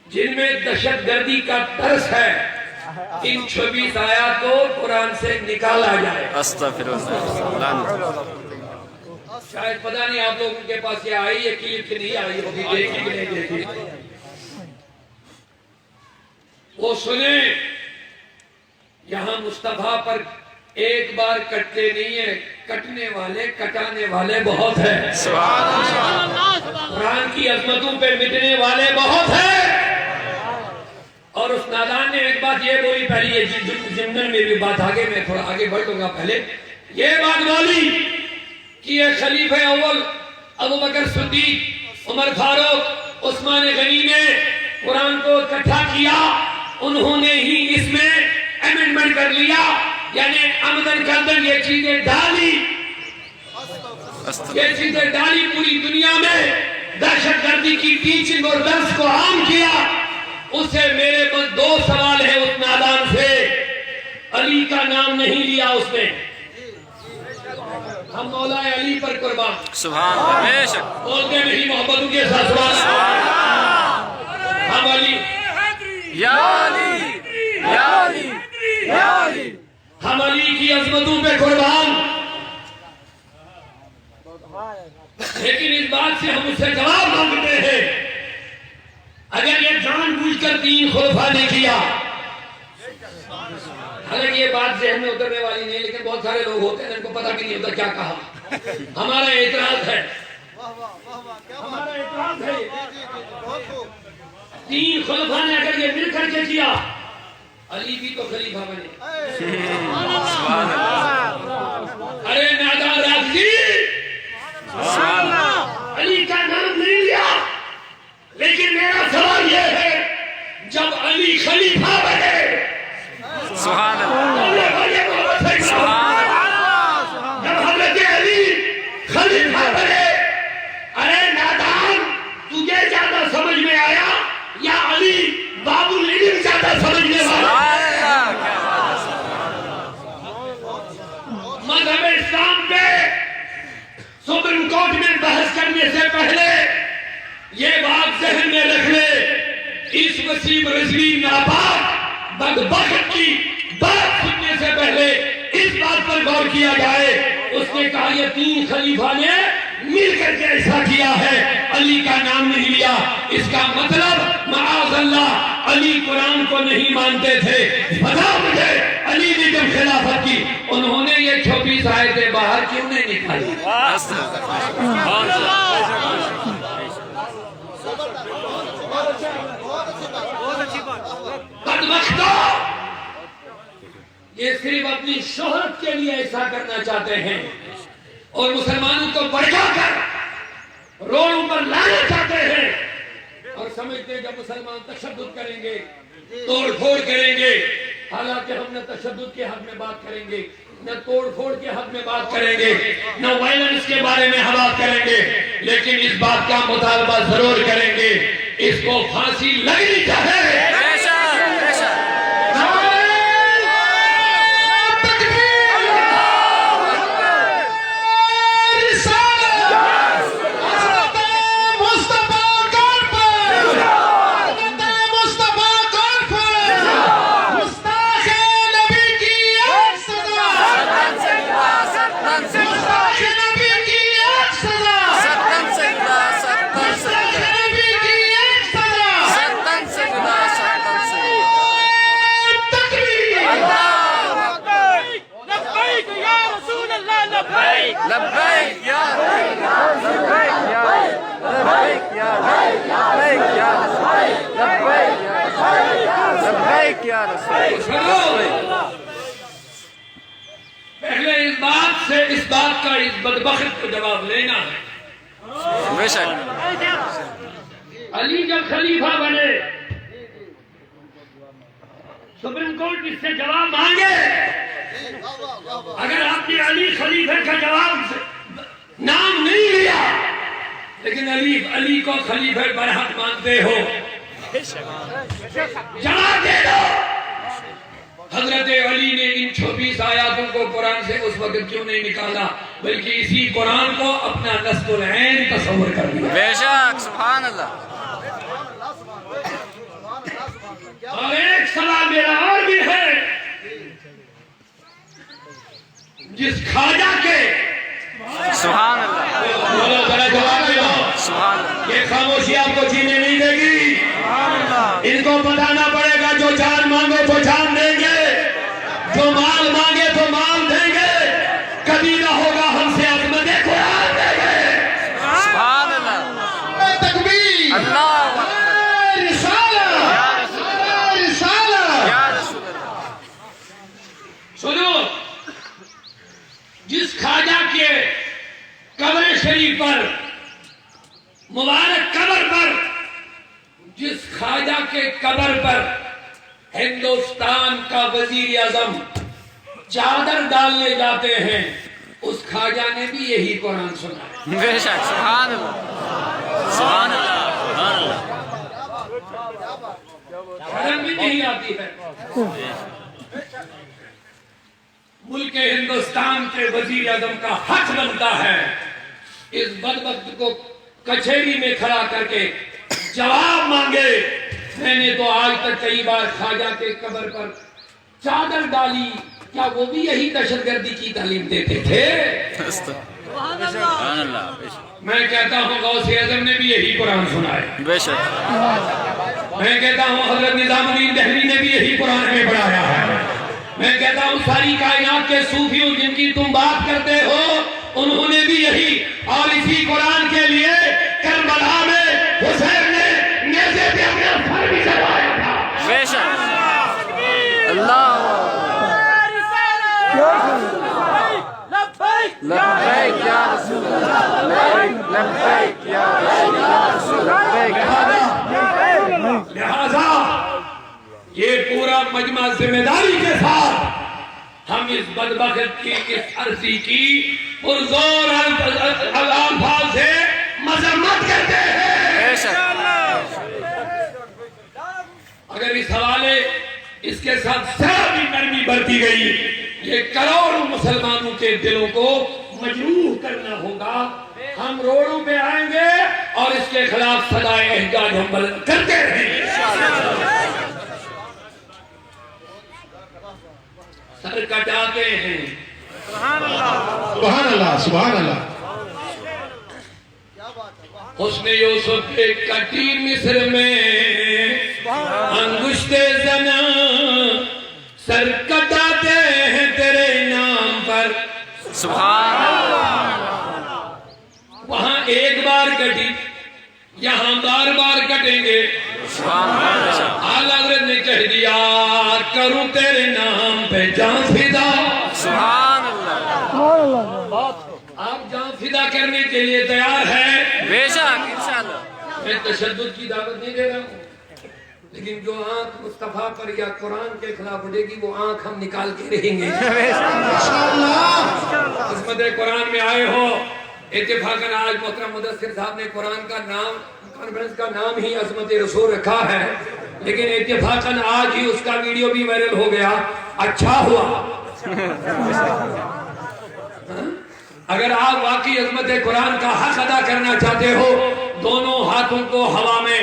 जिनमें दहशतगर्दी का तर्स है, इन 26 आयात को कुरान से निकाला जाए। शायद पता नहीं आप लोगों के पास ये आई है क्लिप की नहीं आई होगी, देखी कि नहीं देखी, वो सुने। यहाँ मुस्तफा पर एक बार कटते नहीं है, कटने वाले कटाने वाले बहुत है। कुरान की अजमतों पे मिटने वाले बहुत है। और उस नादान ने एक बात ये बोली, पहले ये जिम्मन में भी बात आगे, मैं थोड़ा आगे बढ़ लूंगा, पहले ये बात बोली कि ये खलीफे अव्वल अबू बकर सिद्दीक, उमर फारूक, उस्मान गनी ने कुरान को इकट्ठा किया, उन्होंने ही इसमें अमेंडमेंट कर लिया, यानी आमदन करदन ये चीजें डाली, ये चीजें डाली, पूरी दुनिया में दहशतगर्दी की टीचिंग और दर्स को आम किया। उससे मेरे पास दो सवाल है उस नादान से, अली का नाम नहीं लिया उसने। हम मौला अली पर कुर्बान, सुभान अल्लाह, बोलते नहीं मोहब्बतों के साथ हम अली या अली या अली या अली, हम अली की अजमतों पे कुर्बान। लेकिन इस बात से हम उससे जवाब मांगते हैं, अगर ये जानबूझकर 3 खुलफा ने किया, हालांकि ये बात जहन में उतरने वाली नहीं, लेकिन बहुत सारे लोग होते हैं जिनको पता भी नहीं होता क्या कहा। हमारा एतराज है, हमारा एतराज है, 3 खुलफा ने अगर ये मिल करके किया, अली भी तो खलीफा बने। अरे नादान राजी, अली का नाम नहीं लिया, लेकिन मेरा सवाल यह है, जब अली खलीफा बने, सुभान अल्लाह, जब हज़रत अली खलीफा बने, अरे नादान, तुझे ज्यादा समझ में आया या अली बाबुल इल्म ज्यादा समझने वाला? मज़हब इस्लाम पे सुप्रीम कोर्ट में बहस करने से पहले ये बात जहन में रख ले, इस वसीम रिजवी नापाक बदबख्त की बात सुनने से पहले इस बात पर गौर किया जाए। उसने कहा ये 3 खलीफा ने मिल करके ऐसा किया है, अली का नाम नहीं लिया। इसका मतलब माअज़ल्लाह अली कुरान को नहीं मानते थे। बता मुझे, अली ने जब खिलाफत की, उन्होंने ये 24 आयतें बाहर क्यों नहीं निकाली? ये सिर्फ अपनी शोहरत के लिए ऐसा करना चाहते हैं और मुसलमानों को भड़काकर रोडों पर लाना चाहते हैं, और समझते हैं जब मुसलमान तशद्दुद करेंगे, तोड़ फोड़ करेंगे, हालांकि हम न तशद्दुद के हक में बात करेंगे, न तोड़ फोड़ के हक में बात करेंगे, न वायलेंस के बारे में हम बात करेंगे, लेकिन इस बात का मुतालबा जरूर करेंगे, इसको फांसी लगनी चाहिए। पहले इस बात का इस बदबख्त को जवाब लेना है। अली जब खलीफा बने, सुप्रीम कोर्ट इससे जवाब मांगे। अगर आपने अली खलीफे का जवाब नाम नहीं लिया, लेकिन अली को खलीफे बरहक मानते हो, जवाब दे दो। हजरत अली ने इन 24 आयातों को कुरान से उस वक्त क्यों नहीं निकाला, बल्कि इसी कुरान को अपना नस्तुल ऐन तस्वर कर लिया। बेशक, सुभान अल्लाह। जिस ख्वाजा के सुभान अल्लाह, बोलो जरा जवाब दो। सुभान अल्लाह, ये खामोशी आपको जीने नहीं देगी। इनको बताना पड़ेगा जो जान मांगो तो जान देंगे, जो माल मांगे तो माल देंगे, कभी ना होगा हमसे अज़मत कुरान देंगे। सुभान अल्लाह, तकबीर, अल्लाह रिसाला, रिसाला। या रसूल अल्लाह। सुनो, जिस ख्वाजा के कब्र शरीफ पर, मुबारक कब्र पर, जिस ख्वाजा के कब्र पर हिंदुस्तान का वजीर आजम चादर डालने जाते हैं, उस ख्वाजा ने भी यही कुरान सुना है। बेशक, सुभान अल्लाह, सुभान अल्लाह, सुभान अल्लाह। शर्म भी नहीं आती है। मुल्क हिंदुस्तान के वजीर आजम का हक बनता है इस बदबख्त को कचहरी में खड़ा करके जवाब मांगे। मैंने तो आज तक कई बार ख्वाजा के कब्र पर चादर डाली, क्या वो भी यही दहशतगर्दी की तालीम देते थे? सुभान अल्लाह, बेशक, मैं कहता हूँ गौसे आजम ने भी यही कुरान सुना है। बेशक, मैं कहता हूँ हजरत निजामुद्दीन दहली ने भी यही कुरान में पढ़ाया है। मैं कहता हूँ सारी कायनात के सूफियों जिनकी तुम बात करते हो, उन्होंने भी यही, और इसी कुरान के लिए करबला में हुसैन ने नेज़े पे अपना सर भी करवाया था। बेशक, अल्लाह लब्बैक या रसूल अल्लाह, लब्बैक या रसूल अल्लाह, लिहाजा ये पूरा मजमा जिम्मेदारी के साथ हम इस बदबख्त की इस अर्जी की पुरजोर अल्फाज से मजम्मत करते हैं। बेशक, अगर इस हवाले इसके साथ जरा भी नरमी बरती गई, ये करोड़ों मुसलमानों के दिलों को मजरूह करना होगा। हम रोडों पे आएंगे और इसके खिलाफ सदाए एहजाज हम बुलंद करते रहेंगे। सर कटाते हैं। सुभान अल्लाह, सुभान अल्लाह। हुस्न यूसुफ के कटी मिस्र में अंगुश्ते जना सर कटाते हैं तेरे नाम पर। सुभान अल्लाह, वहां एक बार कटी, यहाँ बार बार कटेंगे। सुभान अल्लाह, आला हज़रत ने कह दिया करूं तेरे नाम पे जान फिदा। सुभान अल्लाह, आप जान फिदा करने के लिए तैयार है? बेशक, इंशाअल्लाह। मैं तशद्दुद की दावत नहीं दे रहा हूँ, लेकिन जो आंख मुस्तफा पर या कुरान के खिलाफ उठेगी वो आंख हम निकाल के रहेंगे। किस्मत कुरान में आए हो, इत्तेफाकन आज मोहतरम मुदस्सिर साहब ने कुरान का नाम, कॉन्फ्रेंस का नाम ही अज़मत रसूल रखा है, लेकिन इत्तेफाकन आज ही उसका वीडियो भी वायरल हो गया। अच्छा हुआ। अगर आप वाकई अज़मत कुरान का हक अदा करना चाहते हो, दोनों हाथों को हवा में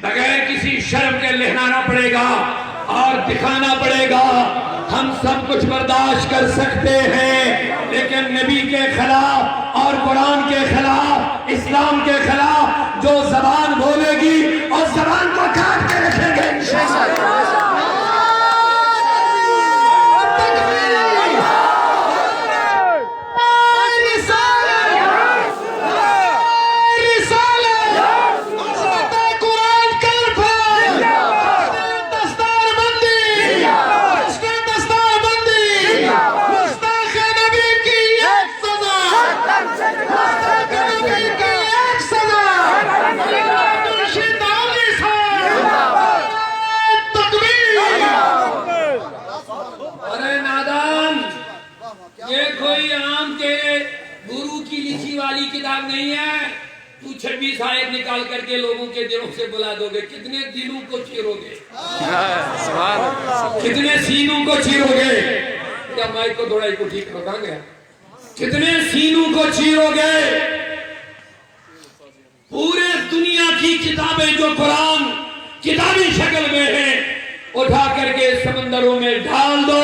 बगैर किसी शर्म के लहराना पड़ेगा और दिखाना पड़ेगा हम सब कुछ बर्दाश्त कर सकते हैं, लेकिन नबी के खिलाफ और कुरान के खिलाफ, इस्लाम के खिलाफ जो जबान बोलेगी और जबान को काट के रखेंगे इंशाअल्लाह। किताब नहीं है, तू 26 आयत निकाल करके लोगों के दिलों से बुला दोगे, कितने दिलों को चीरोगे, कितने सीनों को चीरोगे। क्या माइक को थोड़ा को ठीक होगा गया, कितने सीनों को चीरोगे। पूरे दुनिया की किताबें जो कुरान किताबी शक्ल में है उठा करके समंदरों में डाल दो।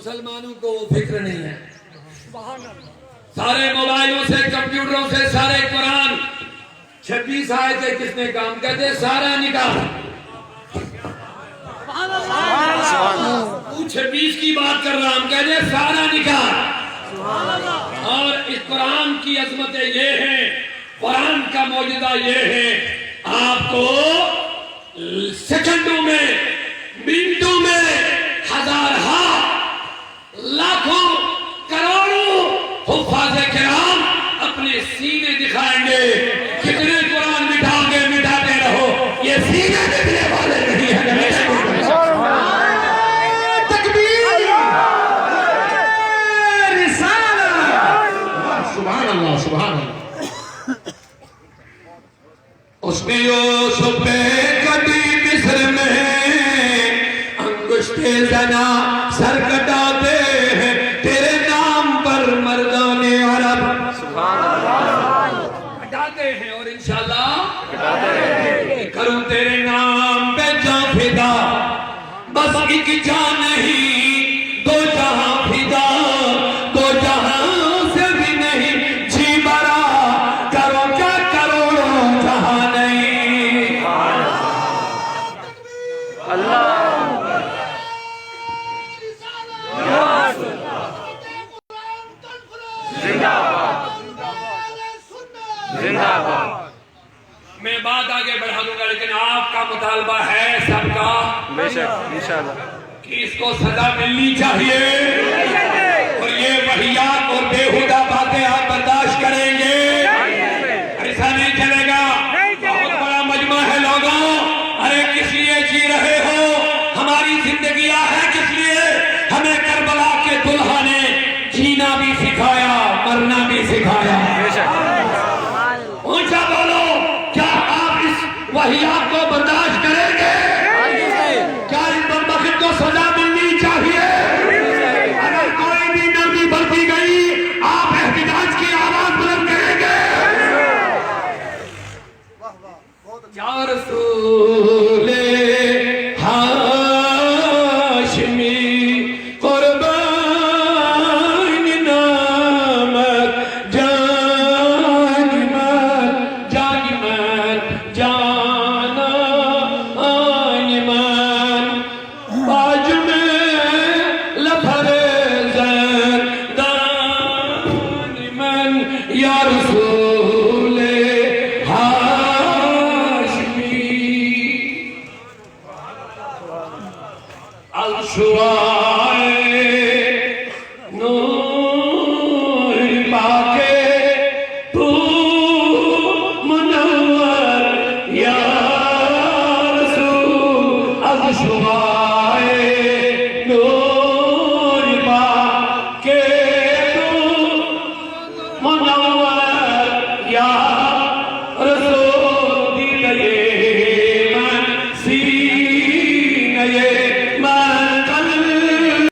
मुसलमानों को वो फिक्र नहीं है। सारे मोबाइलों से, कंप्यूटरों से सारे कुरान 26 आयतें किसने काम कहते सारा निकाल। तू 26 की बात कर रहा, हम कहते सारा निकाल। और इस कुरान की अजमतें ये हैं, कुरान का मौजूदा ये है, आपको सेकंडों में, मिनटों में, हजार लाखों करोड़ों हुफ्फाज़े किराम अपने सीने दिखाएंगे। कितने कुरान मिटाओगे, मिटाते रहो, ये सीने दिखने वाले नहीं है। तकबीर, रिसालत, सुभान अल्लाह, सुभान अल्लाह। उसमें यूसुफ कटी मिस्र में अंगुष्ठे जना सर कटाते हैं तेरे नाम पर मर्दाने अरब कटाते हैं और इंशाल्लाह करूं तेरे नाम पे जान फिदा, बस एक जान नहीं दो जहां फिदा, दो जहां से भी नहीं जी बरा, करो क्या करो जहां नहीं। अल्लाह जिंदाबाद। मैं बात आगे बढ़ा दूंगा, लेकिन आपका मुतालबा है सबका बेशक इंशाअल्लाह कि इसको सजा मिलनी चाहिए। और ये वहियात और बेहुदा बातें आप बर्दाश्त करेंगे, ऐसा नहीं चलेगा। बहुत बड़ा मजमा है लोगों, अरे किस लिए जी रहे हो, हमारी जिंदगियां है किस लिए? हमें करबला के दुल्हा ने जीना भी सिखाया, मरना भी सिखाया। ऊंचा बोलो, क्या आप इस वहियात को बर्दाश्त करेंगे? क्या इस बदबख्त को सजा मिलनी चाहिए? अगर कोई भी नरमी बरती गई, आप एहतिजाज की आवाज बुलंद करेंगे। या रसूले हाशमी कुर्बान नामक जान मन जान